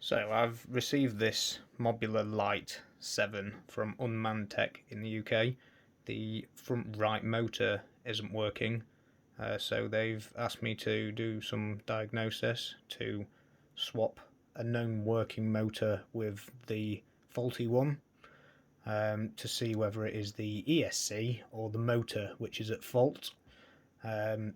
So I've received this MobLite7 from Unmanned Tech in the UK. The front right motor isn't working, so they've asked me to do some diagnosis to swap a known working motor with the faulty one to see whether it is the ESC or the motor which is at fault. I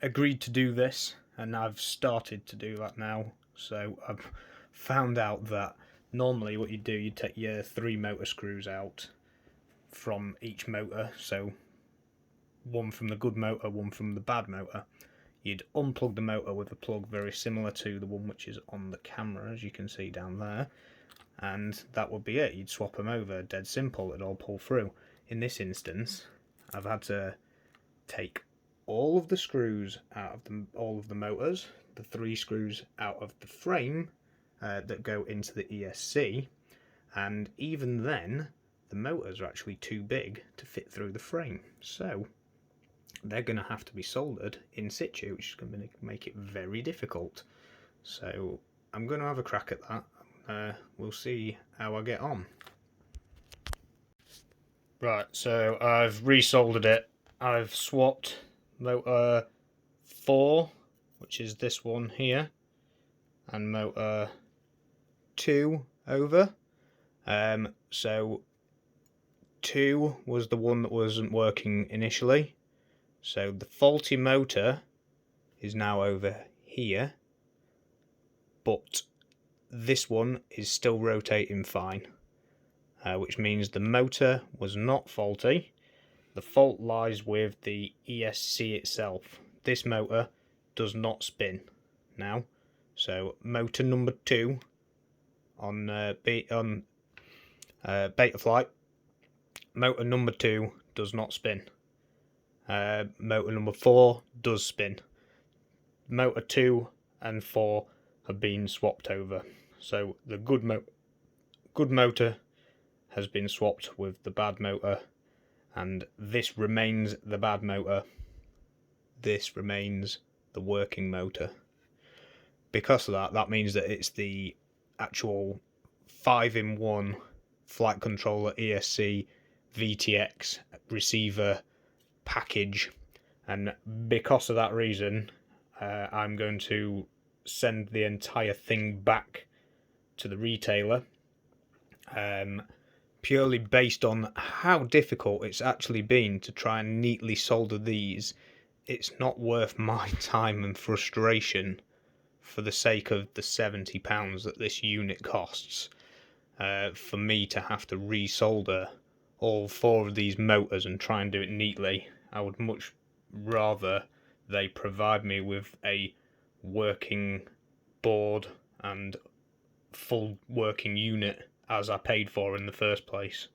agreed to do this and I've started to do that now. So I've found out that normally what you do, you take your 3 motor screws out from each motor, so one from the good motor, one from the bad motor. You'd unplug the motor with a plug very similar to the one which is on the camera, as you can see down there, and that would be it. You'd swap them over, dead simple, it'd all pull through. In this instance, I've had to take all of the screws out of all of the motors, the 3 screws out of the frame that go into the ESC, and even then the motors are actually too big to fit through the frame, so they're going to have to be soldered in situ, which is going to make it very difficult. So I'm going to have a crack at that. We'll see how I get on. Right, so I've resoldered it. I've swapped motor 4, which is this one here, and motor 2 over. So 2 was the one that wasn't working initially. So the faulty motor is now over here, but this one is still rotating fine, which means the motor was not faulty. The fault lies with the ESC itself. This motor does not spin now. So motor number 2 on Betaflight, motor number 2 does not spin. Motor number 4 does spin. Motor 2 and 4 have been swapped over. So the good motor has been swapped with the bad motor, and this remains the bad motor. This remains the working motor. Because of that, that means that it's the actual 5-in-1 flight controller ESC VTX receiver package, and because of that reason I'm going to send the entire thing back to the retailer, purely based on how difficult it's actually been to try and neatly solder these. It's not worth my time and frustration for the sake of the £70 that this unit costs, for me to have to resolder all 4 of these motors and try and do it neatly. I would much rather they provide me with a working board and full working unit as I paid for in the first place.